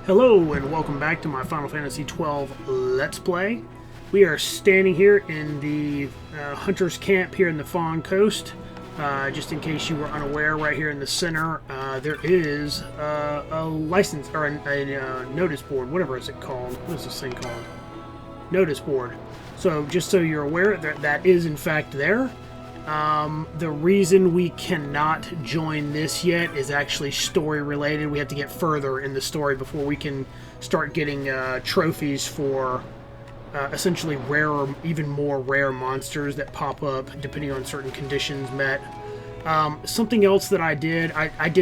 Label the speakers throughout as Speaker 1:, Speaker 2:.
Speaker 1: Hello and welcome back to my Final Fantasy XII Let's Play. We are standing here in the Hunter's Camp here in the Fawn Coast. Just in case you were unaware, right here in the center, there is a license, or a notice board, whatever is it called? What is this thing called? Notice board. So just so you're aware, that is in fact there. The reason we cannot join this yet is actually story related. We have to get further in the story before we can start getting trophies for essentially rarer, even more rare monsters that pop up depending on certain conditions met. Something else that I did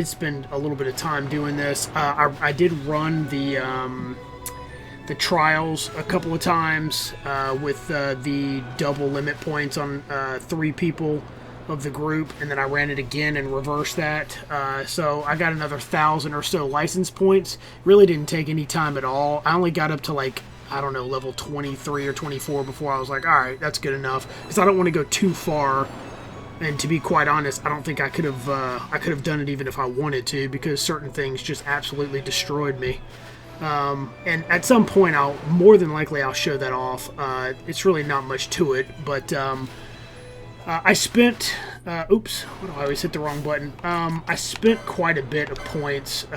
Speaker 1: spend a little bit of time doing this. I did run the trials a couple of times with the double limit points on 3 people of the group, and then I ran it again and reversed that. So I got another 1,000 or so license points. Really didn't take any time at all. I only got up to, like, I don't know, level 23 or 24 before I was like, alright, that's good enough. Because I don't want to go too far. And to be quite honest, I don't think I could have done it even if I wanted to, because certain things just absolutely destroyed me. And at some point, more than likely I'll show that off. It's really not much to it, but I spent, oops, what do I always hit the wrong button? I spent quite a bit of points,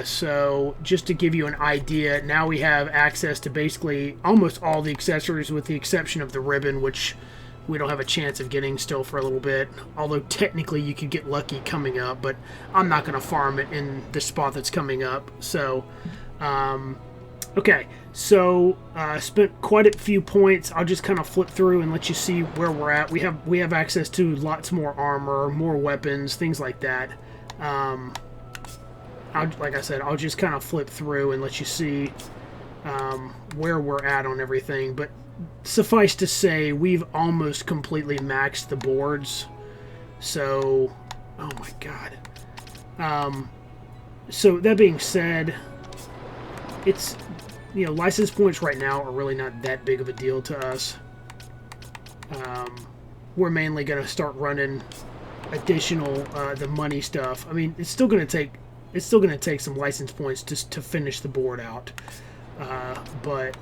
Speaker 1: so just to give you an idea, now we have access to basically almost all the accessories with the exception of the ribbon, which we don't have a chance of getting still for a little bit, although technically you could get lucky coming up, but I'm not going to farm it in the spot that's coming up, so... okay, so spent quite a few points. I'll just kind of flip through and let you see where we're at. We have access to lots more armor, more weapons, things like that. Like I said, I'll just kind of flip through and let you see where we're at on everything. But suffice to say, we've almost completely maxed the boards. So, oh my god. So that being said, it's, you know, license points right now are really not that big of a deal to us. We're mainly going to start running additional the money stuff. I mean, it's still going to take some license points to finish the board out. But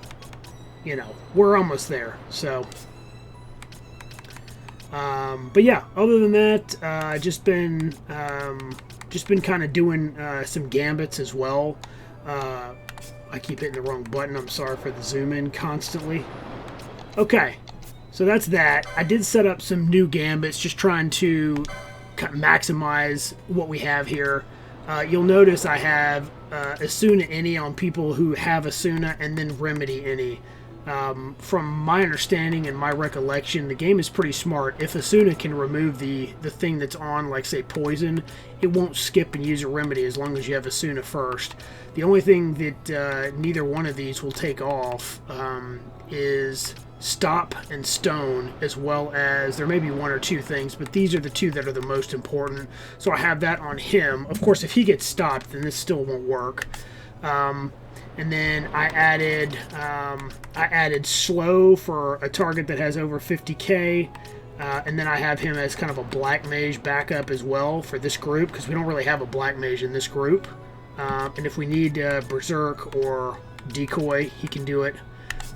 Speaker 1: you know, we're almost there. So, but yeah, other than that, just been kind of doing some gambits as well. I keep hitting the wrong button. I'm sorry for the zoom in constantly. Okay, so that's that. I did set up some new gambits, just trying to maximize what we have here. You'll notice I have Asuna any on people who have Asuna, and then remedy any. From my understanding and my recollection, the game is pretty smart. If Asuna can remove the thing that's on, like say poison, it won't skip and use a remedy as long as you have Asuna first. The only thing that neither one of these will take off is stop and stone, as well as there may be 1 or 2 things, but these are the 2 that are the most important. So I have that on him. Of course, if he gets stopped, then this still won't work. And then I added slow for a target that has over 50k, and then I have him as kind of a black mage backup as well for this group, because we don't really have a black mage in this group. And if we need berserk or decoy, he can do it.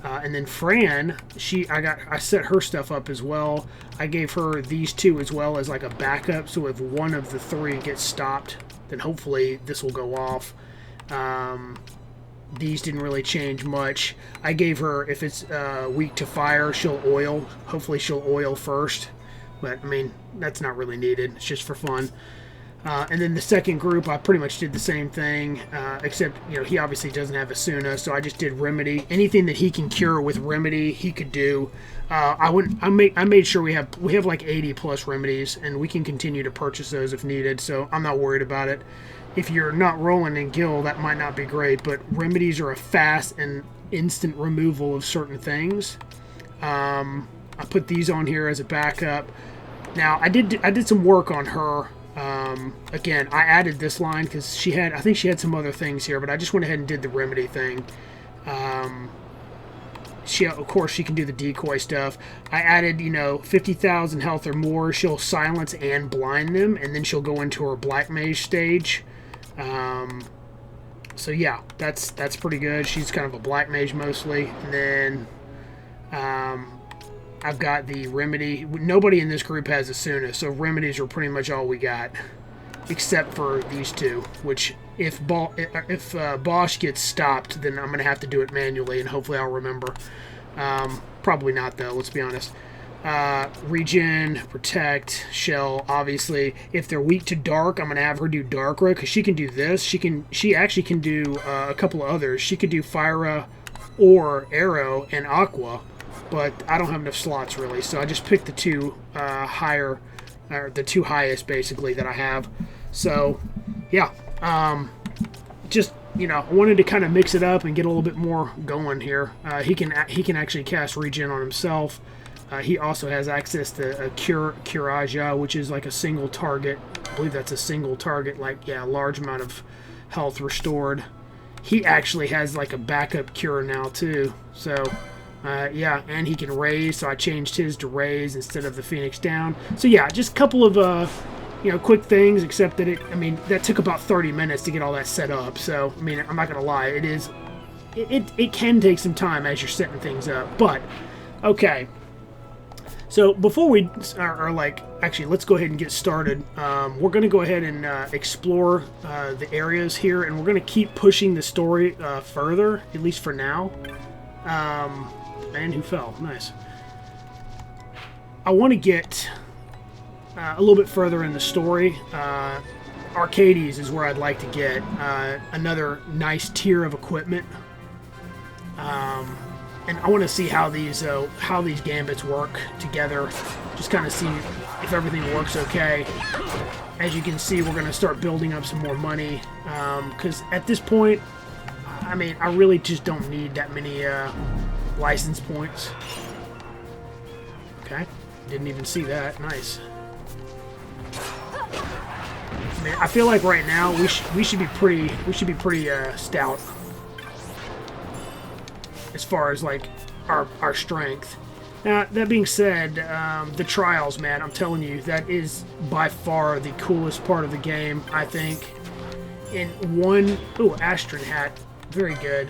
Speaker 1: And then Fran, I set her stuff up as well. I gave her these 2 as well as like a backup, so if one of the 3 gets stopped, then hopefully this will go off. These didn't really change much. I gave her, if it's weak to fire, she'll oil. Hopefully she'll oil first. But, I mean, that's not really needed. It's just for fun. And then the second group, I pretty much did the same thing. Except, you know, he obviously doesn't have Asuna, so I just did remedy. Anything that he can cure with remedy, he could do. I made sure we have like 80 plus remedies, and we can continue to purchase those if needed, so I'm not worried about it. If you're not rolling in Gil, that might not be great, but remedies are a fast and instant removal of certain things. I put these on here as a backup. Now, I did some work on her. Again, I added this line because I think she had some other things here, but I just went ahead and did the remedy thing. Of course, she can do the decoy stuff. I added, 50,000 health or more. She'll silence and blind them, and then she'll go into her black mage stage. So yeah, that's pretty good. She's kind of a black mage mostly. And then I've got the remedy. Nobody in this group has Asuna, so remedies are pretty much all we got, except for these two. Which if Bosch gets stopped, then I'm gonna have to do it manually, and hopefully I'll remember. Probably not though. Let's be honest. Regen, protect, shell. Obviously, if they're weak to dark, I'm gonna have her do Darkra because she can do this. She actually can do a couple of others. She could do Fyra or Arrow and Aqua, but I don't have enough slots really, so I just picked the two higher, or the two highest basically that I have. So yeah, just I wanted to kind of mix it up and get a little bit more going here. He can actually cast Regen on himself. He also has access to a Curaja, which is like a single target. I believe that's a single target, a large amount of health restored. He actually has like a backup cure now too. So, yeah, and he can raise. So I changed his to raise instead of the Phoenix down. So yeah, just a couple of quick things. Except that that took about 30 minutes to get all that set up. So I'm not gonna lie, it can take some time as you're setting things up. But okay. So before we actually, let's go ahead and get started. We're going to go ahead and explore the areas here, and we're going to keep pushing the story further, at least for now. Man who fell. Nice. I want to get a little bit further in the story. Arcades is where I'd like to get another nice tier of equipment. And I want to see how these gambits work together. Just kind of see if everything works okay. As you can see, we're going to start building up some more money. Because at this point, I really just don't need that many license points. Okay, didn't even see that. Nice. I feel like right now we should be pretty stout. As far as our strength. Now that being said, the trials, man, I'm telling you, that is by far the coolest part of the game. I think. In one, Astron hat, very good.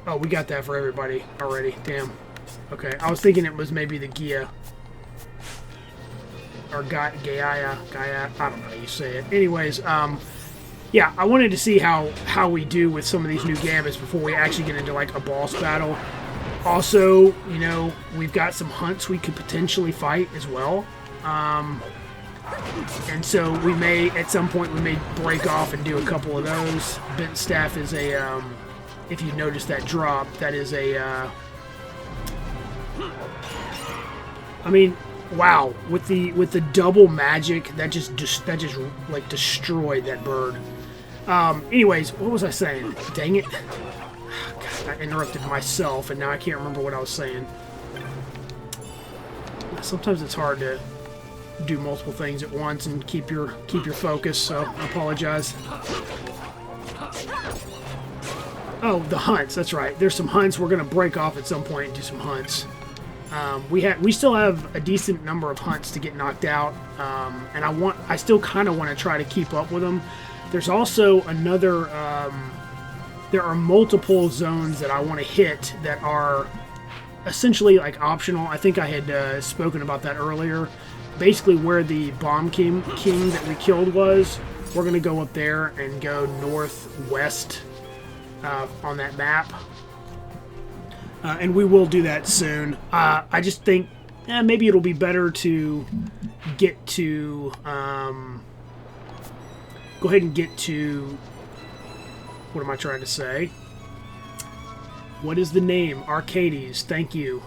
Speaker 1: Oh, we got that for everybody already. Damn. Okay, I was thinking it was maybe the Gia or Gaia. I don't know how you say it. Anyways, yeah, I wanted to see how we do with some of these new gambits before we actually get into a boss battle. Also, we've got some hunts we could potentially fight as well. And so we may, at some point, break off and do a couple of those. Bent Staff is a, if you notice that drop, that is a, wow, with the double magic, that just destroyed that bird. Anyways, what was I saying? Dang it. God, I interrupted myself, and now I can't remember what I was saying. Sometimes it's hard to do multiple things at once and keep your focus, so I apologize. Oh, the hunts, that's right. There's some hunts. We're going to break off at some point and do some hunts. We still have a decent number of hunts to get knocked out, and I still kind of want to try to keep up with them. There's also another, there are multiple zones that I want to hit that are essentially optional. I think I had spoken about that earlier. Basically where the Bomb King that we killed was, we're going to go up there and go northwest on that map. And we will do that soon. I just think maybe it'll be better to get to... go ahead and get to... What am I trying to say? What is the name? Arcades. Thank you.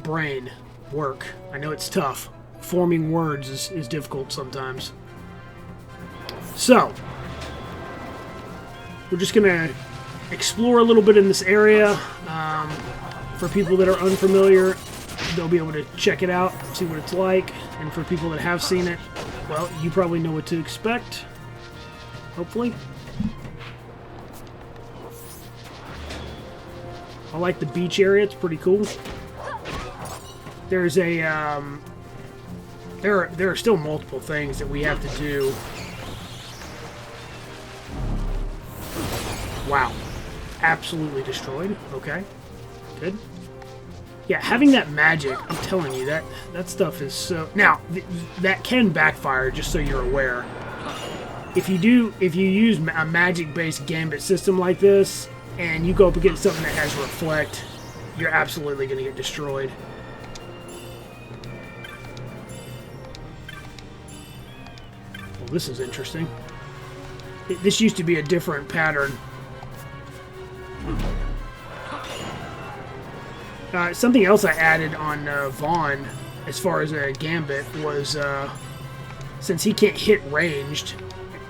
Speaker 1: Brain. Work. I know it's tough. Forming words is difficult sometimes. So, we're just going to explore a little bit in this area. For people that are unfamiliar, they'll be able to check it out, see what it's like. And for people that have seen it, well, you probably know what to expect. Hopefully. I like the beach area. It's pretty cool. There's a there are still multiple things that we have to do Wow. Absolutely destroyed. Okay. Good. Yeah, having that magic, I'm telling you, that stuff is so... Now, that can backfire, just so you're aware. If you use a magic-based Gambit system like this, and you go up against something that has reflect, you're absolutely going to get destroyed. Well, this is interesting. This used to be a different pattern. Something else I added on Vaughn, as far as a Gambit, was since he can't hit ranged,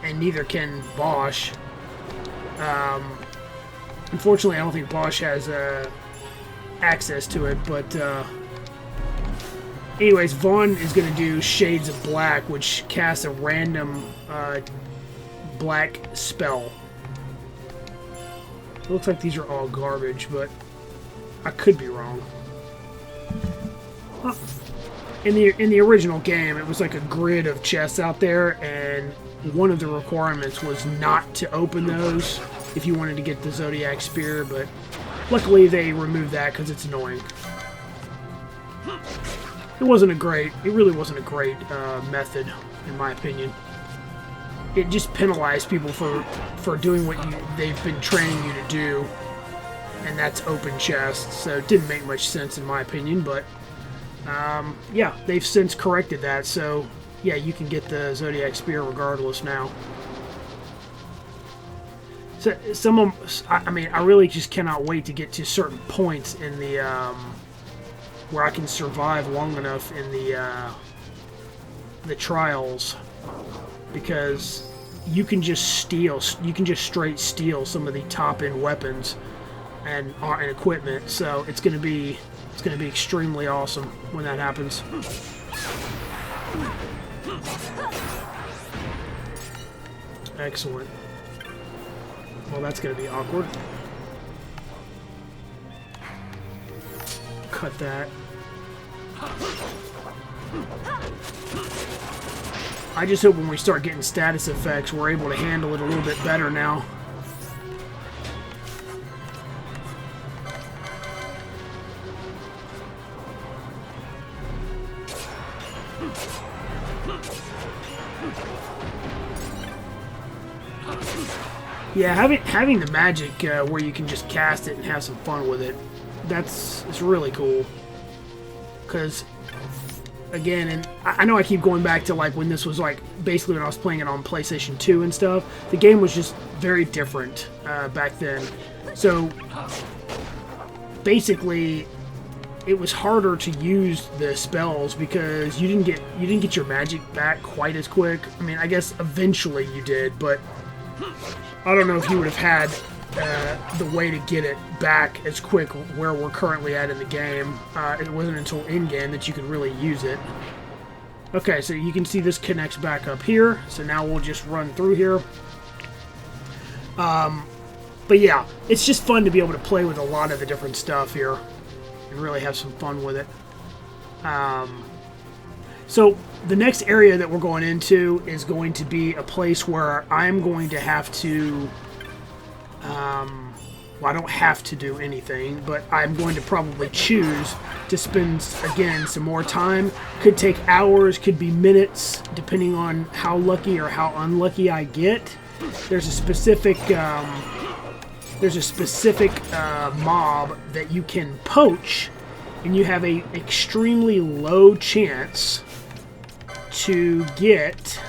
Speaker 1: and neither can Bosch. Unfortunately, I don't think Bosch has access to it, but anyways, Vaughn is going to do Shades of Black, which casts a random black spell. It looks like these are all garbage, but I could be wrong. In the original game, it was like a grid of chests out there, and one of the requirements was not to open those if you wanted to get the Zodiac Spear, but luckily they removed that because it's annoying. It really wasn't a great method, in my opinion. It just penalized people for doing what they've been training you to do, and that's open chests, so it didn't make much sense in my opinion, but yeah, they've since corrected that, so yeah, you can get the Zodiac Spear regardless now. So I mean, I really just cannot wait to get to certain points in the where I can survive long enough in the trials, because you can just straight steal some of the top end weapons and equipment. So it's gonna be extremely awesome when that happens. Excellent. Well, that's gonna be awkward. Cut that. I just hope when we start getting status effects, we're able to handle it a little bit better now. Yeah, having the magic where you can just cast it and have some fun with it, it's really cool. Because, again, and I know I keep going back to like when this was like basically when I was playing it on PlayStation 2 and stuff. The game was just very different back then. So basically, it was harder to use the spells because you didn't get your magic back quite as quick. I mean, I guess eventually you did, but I don't know if you would have had the way to get it back as quick where we're currently at in the game. It wasn't until in-game that you could really use it. Okay, so you can see this connects back up here. So now we'll just run through here. But yeah, it's just fun to be able to play with a lot of the different stuff here and really have some fun with it. So the next area that we're going into is going to be a place where I'm going to have to, well, I don't have to do anything, but I'm going to probably choose to spend, again, some more time. Could take hours, could be minutes, depending on how lucky or how unlucky I get. There's a specific mob that you can poach, and you have a extremely low chance to get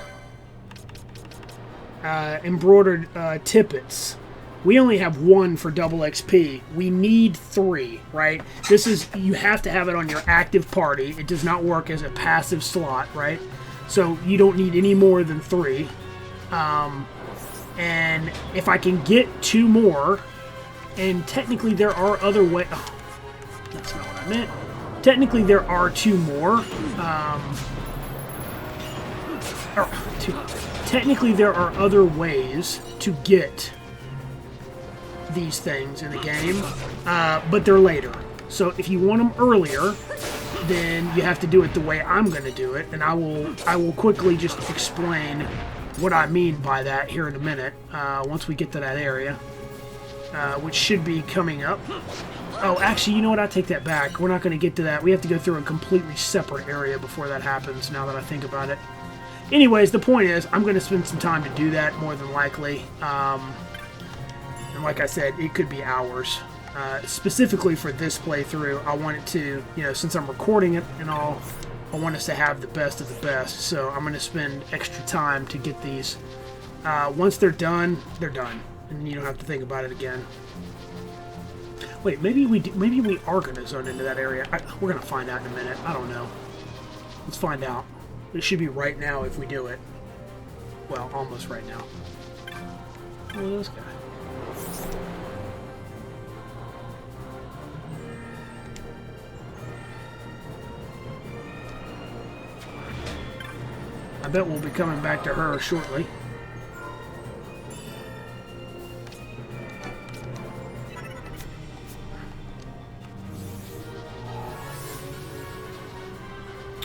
Speaker 1: embroidered tippets. We only have one for double XP. We need 3, right? This is, you have to have it on your active party. It does not work as a passive slot, right? So you don't need any more than 3. And if I can get 2 more, and technically there are other ways. Oh, that's not what I meant. Technically there are 2 more. Technically there are other ways to get these things in the game, but they're later. So if you want them earlier, then you have to do it the way I'm going to do it, and I will quickly just explain what I mean by that here in a minute, once we get to that area. which should be coming up. Oh, actually, you know what? I take that back. We're not going to get to that. We have to go through a completely separate area before that happens, now that I think about it. Anyways, the point is, I'm going to spend some time to do that, more than likely. And like I said, it could be hours. Specifically for this playthrough, I want it to, you know, since I'm recording it and all, I want us to have the best of the best. So I'm going to spend extra time to get these. Once they're done, and you don't have to think about it again. Wait, maybe we are going to zone into that area. We're going to find out in a minute. I don't know. Let's find out. It should be right now if we do it. Well, almost right now. Look at this guy. I bet we'll be coming back to her shortly.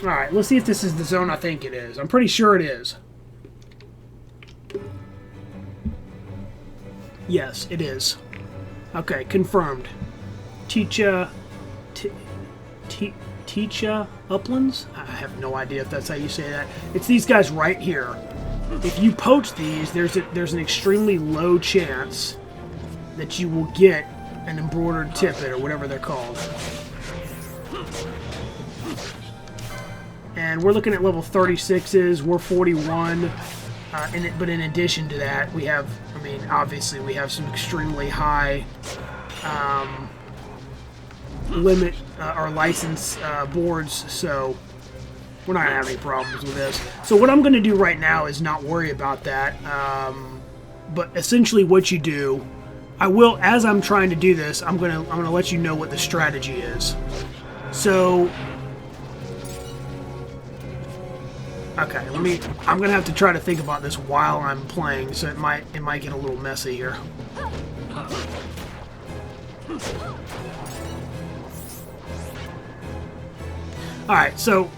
Speaker 1: Alright, let's see if this is the zone I think it is. I'm pretty sure it is. Yes, it is. Okay, confirmed. Tchita Uplands? I have no idea if that's how you say that. It's these guys right here. If you poach these, there's an extremely low chance that you will get an embroidered tippet, or whatever they're called. And we're looking at level 36s. We're 41. But in addition to that, we have, I mean, obviously we have some extremely high limit or license boards, so we're not going to have any problems with this. So what I'm going to do right now is not worry about that. But essentially what you do, I will, as I'm trying to do this, I'm going to let you know what the strategy is. So okay, I'm gonna have to try to think about this while I'm playing, so it might get a little messy here. Alright, so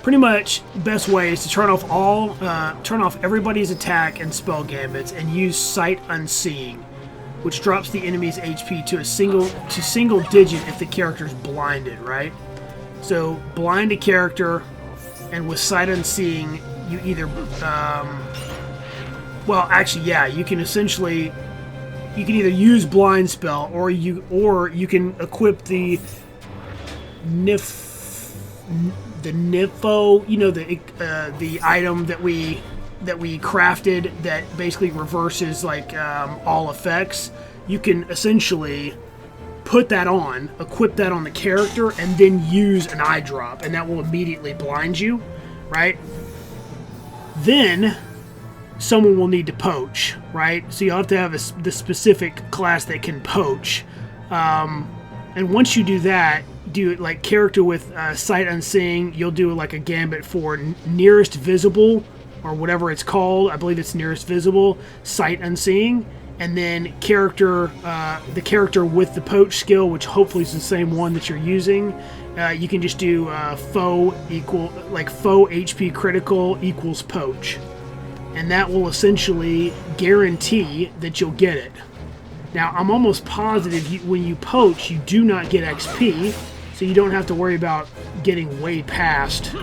Speaker 1: pretty much best way is to turn off everybody's attack and spell gambits and use Sight Unseeing, which drops the enemy's HP to single digit if the character is blinded, right? So blind a character, and with Sight Unseeing, you either, well, actually, yeah, you can either use Blind Spell, or you can equip the Nifo, you know, the item that we crafted that basically reverses like all effects. You can essentially put that on, equip that on the character, and then use an eye drop, and that will immediately blind you, right? Then someone will need to poach, right? So you'll have to have the specific class that can poach. And once you do that, do it like character with Sight Unseeing, you'll do like a gambit for nearest visible, or whatever it's called. I believe it's nearest visible, Sight Unseeing. And then the character with the poach skill, which hopefully is the same one that you're using, you can just do foe HP critical equals poach, and that will essentially guarantee that you'll get it. Now, I'm almost positive when you poach, you do not get XP, so you don't have to worry about getting way past.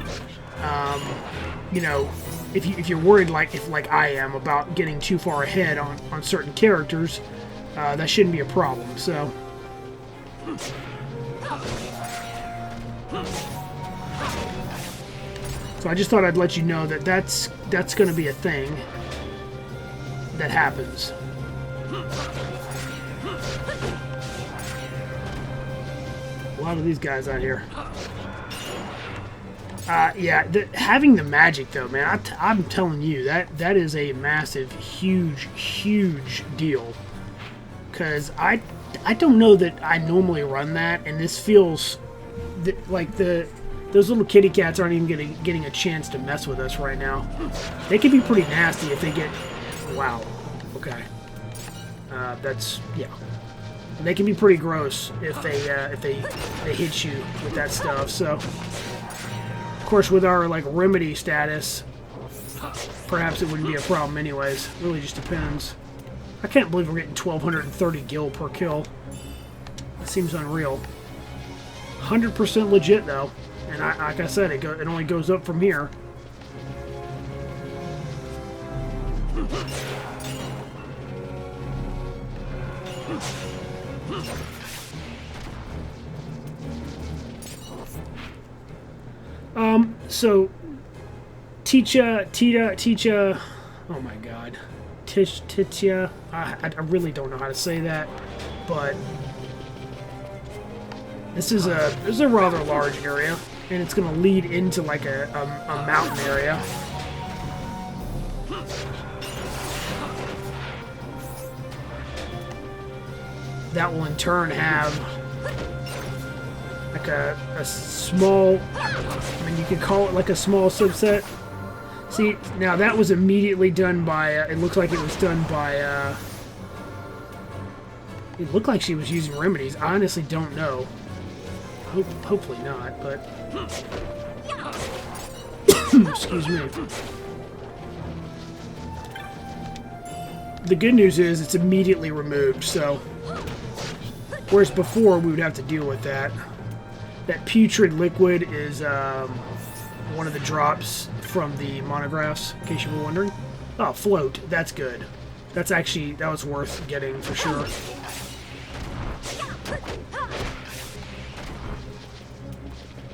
Speaker 1: You know, if you're worried like I am about getting too far ahead on certain characters, that shouldn't be a problem. So I just thought I'd let you know that that's going to be a thing that happens. A lot of these guys out here. Yeah, having the magic though, man, I'm telling you, that is a massive, huge deal. Because I don't know that I normally run that, and this feels like those little kitty cats aren't even getting a chance to mess with us right now. They can be pretty nasty if they get. Wow. Okay. That's, yeah. They can be pretty gross if they hit you with that stuff. So. Of course, with our like remedy status, perhaps it wouldn't be a problem anyways. Really just depends. I can't believe we're getting 1,230 gil per kill. That seems unreal. 100% legit though, and like I said, it only goes up from here. So Tchita, oh my god. Tchita, I really don't know how to say that, but this is a rather large area, and it's going to lead into like a mountain area. That will in turn have like a small, I mean, you could call it like a small subset. See, now that was immediately done by, it looks like it was done by, it looked like she was using remedies. I honestly don't know. Hopefully not, but... Excuse me. The good news is it's immediately removed, so... Whereas before, we would have to deal with that. That putrid liquid is one of the drops from the monographs, in case you were wondering. Oh, float. That's good. That's actually, that was worth getting for sure.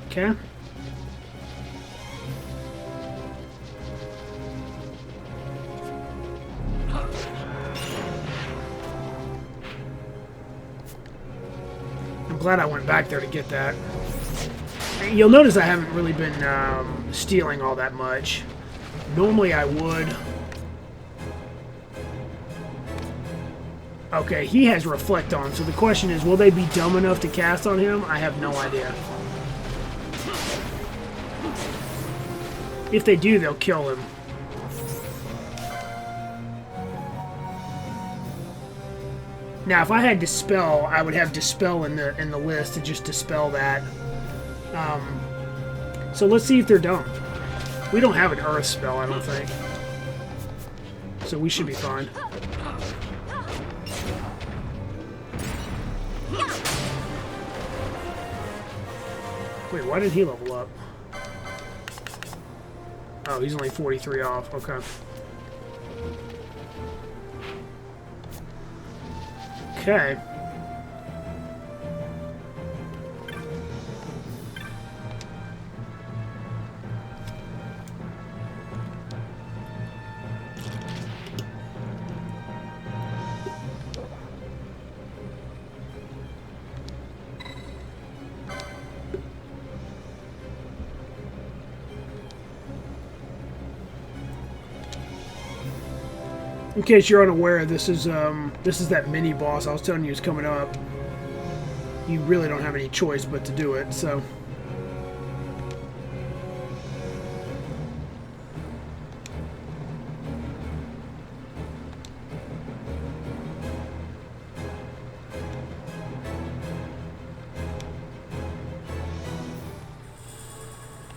Speaker 1: Okay. I'm glad I went back there to get that. You'll notice I haven't really been stealing all that much. Normally I would. Okay, he has Reflect on, so the question is, will they be dumb enough to cast on him? I have no idea. If they do, they'll kill him. Now, if I had Dispel, I would have Dispel in the list to just dispel that. So let's see if they're dumb. We don't have an Earth spell, I don't think. So we should be fine. Wait, why did he level up? Oh, he's only 43 off. Okay. Okay. In case you're unaware, this is that mini boss I was telling you is coming up. You really don't have any choice but to do it, so.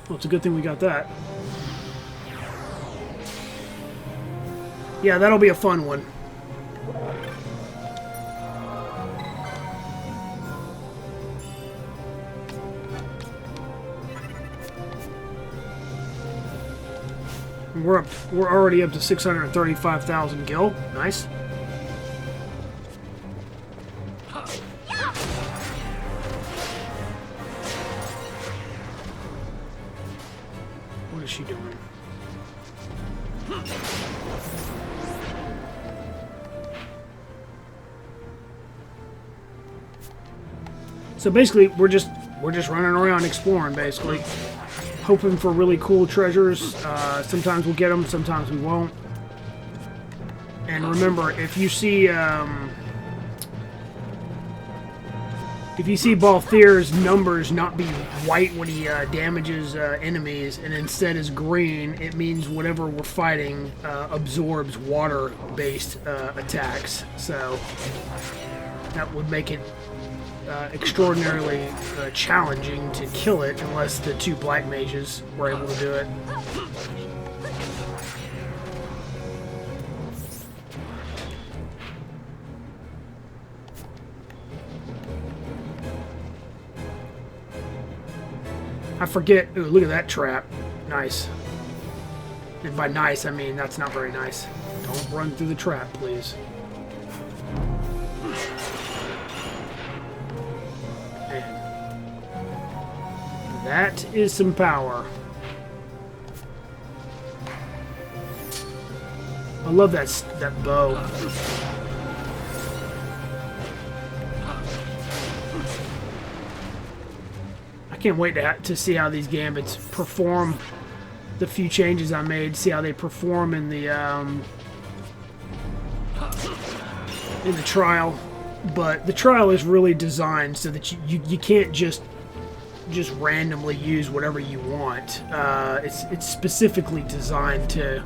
Speaker 1: Well, it's a good thing we got that. Yeah, that'll be a fun one. We're already up to 635,000 gil. Nice. What is she doing? So basically, we're just running around exploring, basically, hoping for really cool treasures. Sometimes we'll get them, sometimes we won't. And remember, if you see Balthier's numbers not be white when he damages enemies, and instead is green, it means whatever we're fighting absorbs water-based attacks. So that would make it extraordinarily challenging to kill it unless the two black mages were able to do it. I forget. Ooh, look at that trap. Nice. And by nice, I mean that's not very nice. Don't run through the trap, please. Man. That is some power. I love that bow. I can't wait to see how these gambits perform. The few changes I made, see how they perform in the trial. But the trial is really designed so that you can't just randomly use whatever you want. It's specifically designed to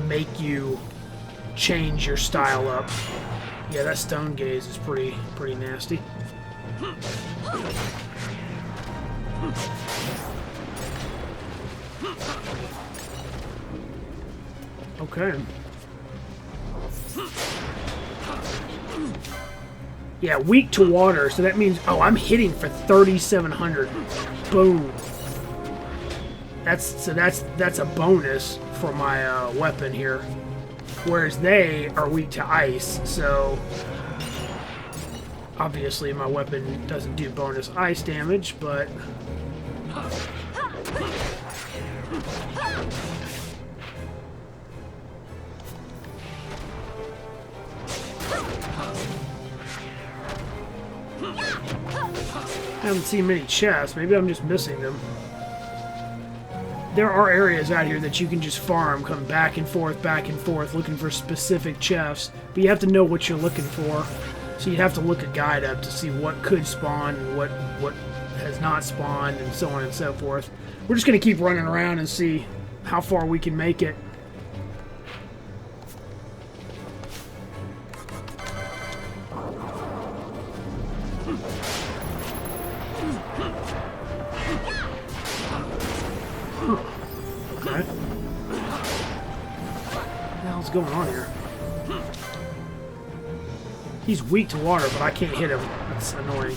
Speaker 1: make you change your style up. Yeah, that stone gaze is pretty nasty. Okay. Yeah, weak to water, so that means I'm hitting for 3,700. Boom. That's a bonus for my weapon here. Whereas they are weak to ice, so obviously my weapon doesn't do bonus ice damage, but I haven't seen many chests. Maybe I'm just missing them. There are areas out here that you can just farm, come back and forth, looking for specific chests, but you have to know what you're looking for. So you'd have to look a guide up to see what could spawn and what has not spawned, and so on and so forth. We're just going to keep running around and see how far we can make it. Okay. What the hell's going on here? He's weak to water, but I can't hit him. That's annoying.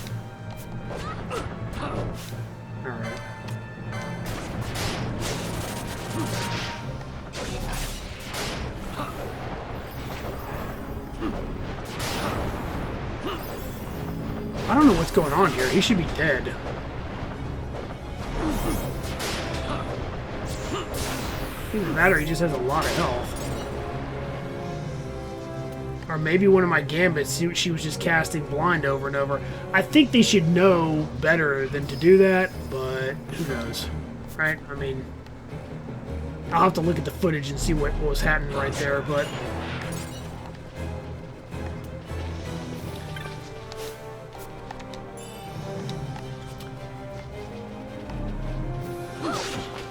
Speaker 1: Alright. I don't know what's going on here. He should be dead. Doesn't matter, he just has a lot of health. Or maybe one of my gambits, she was just casting blind over and over. I think they should know better than to do that, but who knows, right? I mean, I'll have to look at the footage and see what was happening right there, but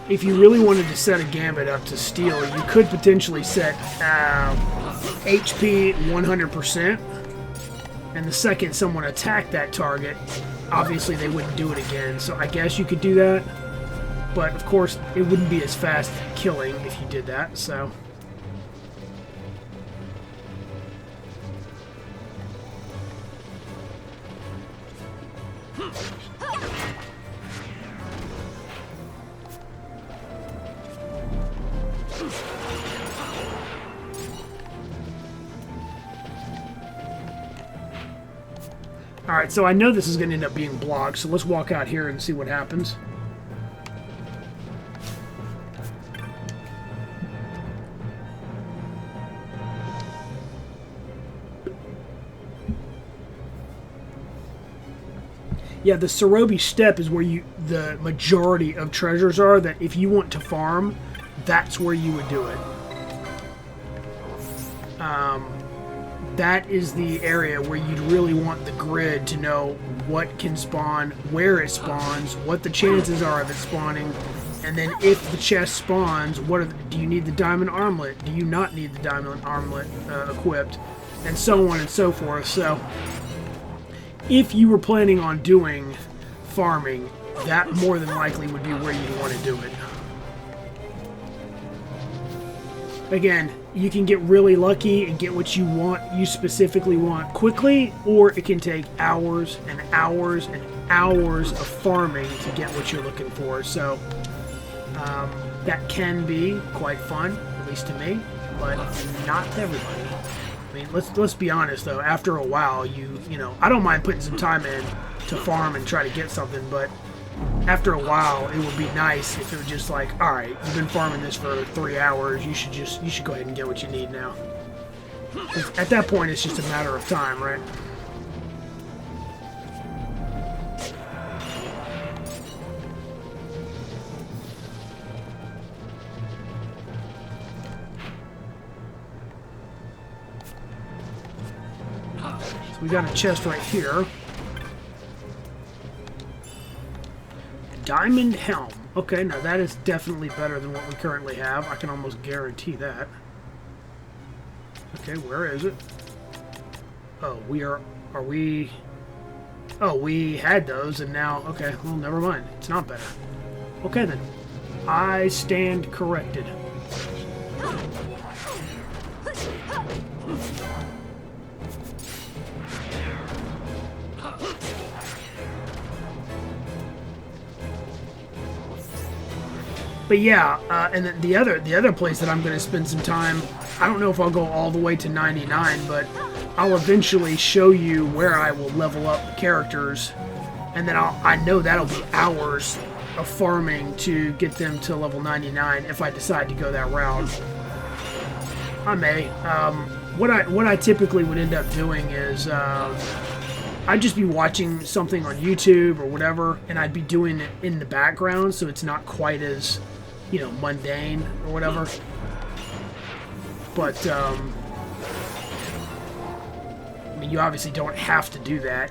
Speaker 1: if you really wanted to set a gambit up to steal, you could potentially set HP 100%, and the second someone attacked that target, obviously they wouldn't do it again, so I guess you could do that, but of course it wouldn't be as fast killing if you did that, so... Alright, so I know this is going to end up being blocked, so let's walk out here and see what happens. Yeah, the Sorobi Steppe is where the majority of treasures are, that if you want to farm, that's where you would do it. That is the area where you'd really want the grid to know what can spawn, where it spawns, what the chances are of it spawning, and then if the chest spawns, do you need the diamond armlet? Do you not need the diamond armlet equipped? And so on and so forth. So, if you were planning on doing farming, that more than likely would be where you'd want to do it. Again, you can get really lucky and get what you want, you specifically want quickly, or it can take hours and hours and hours of farming to get what you're looking for. So that can be quite fun, at least to me, but not to everybody. I mean, let's be honest though. After a while, you know, I don't mind putting some time in to farm and try to get something, but after a while, it would be nice if it was just like, all right, you've been farming this for 3 hours. You should go ahead and get what you need now. At that point, it's just a matter of time, right? So we got a chest right here. Diamond Helm. Okay, now that is definitely better than what we currently have. I can almost guarantee that. Okay, where is it? Oh, are we... Oh, we had those and now... Okay, well, never mind. It's not better. Okay, then. I stand corrected. But yeah, and then the other place that I'm going to spend some time, I don't know if I'll go all the way to 99, but I'll eventually show you where I will level up characters, and then I know that'll be hours of farming to get them to level 99 if I decide to go that route. I may. What I typically would end up doing is I'd just be watching something on YouTube or whatever, and I'd be doing it in the background, so it's not quite as, you know, mundane or whatever. But I mean, you obviously don't have to do that.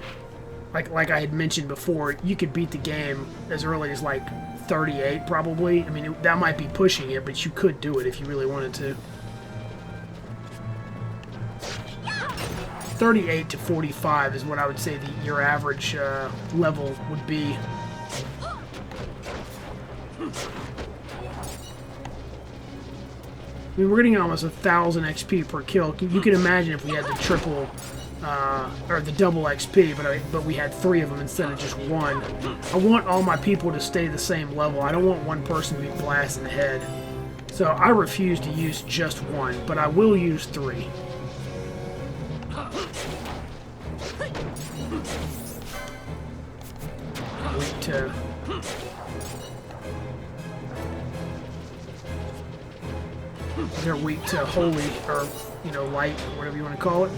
Speaker 1: Like I had mentioned before, you could beat the game as early as like 38 probably. I mean, that might be pushing it, but you could do it if you really wanted to. 38 to 45 is what I would say your average level would be. I mean, we're getting almost 1,000 XP per kill. You can imagine if we had the triple or the double XP, but we had 3 of them instead of just 1. I want all my people to stay the same level. I don't want one person to be blasted in the head. So I refuse to use just 1, but I will use 3. They're weak to holy, or, you know, light, or whatever you want to call it.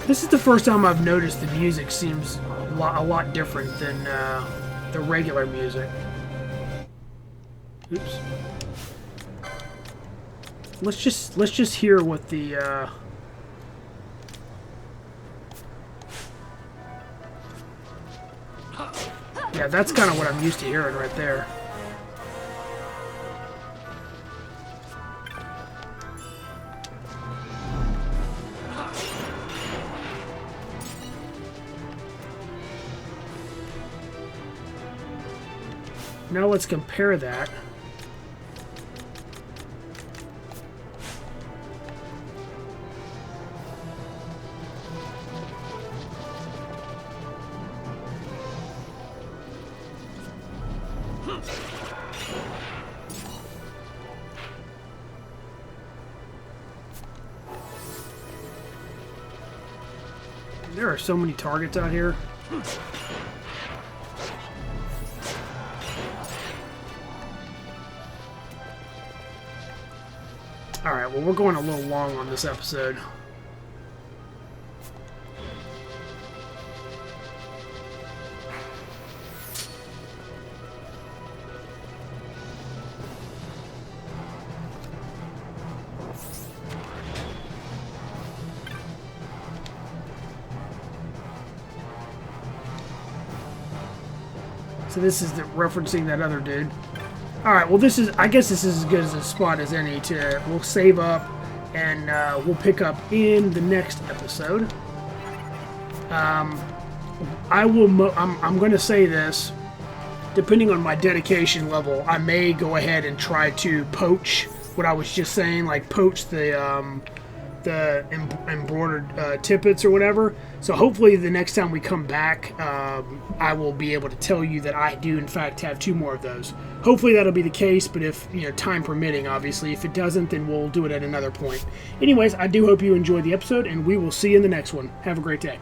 Speaker 1: This is the first time I've noticed the music seems a lot different than the regular music. Oops. Let's just hear what the yeah, that's kind of what I'm used to hearing right there. Now let's compare that. There are so many targets out here. Alright, well, we're going a little long on this episode. So this is referencing that other dude. Alright, well I guess this is as good as a spot as any we'll save up and we'll pick up in the next episode. I'm going to say this. Depending on my dedication level, I may go ahead and try to poach what I was just saying, like poach the embroidered tippets or whatever. So hopefully the next time we come back, I will be able to tell you that I do in fact have 2 more of those. Hopefully that'll be the case, but if, time permitting, obviously. If it doesn't, then we'll do it at another point. Anyways, I do hope you enjoyed the episode, and we will see you in the next one. Have a great day.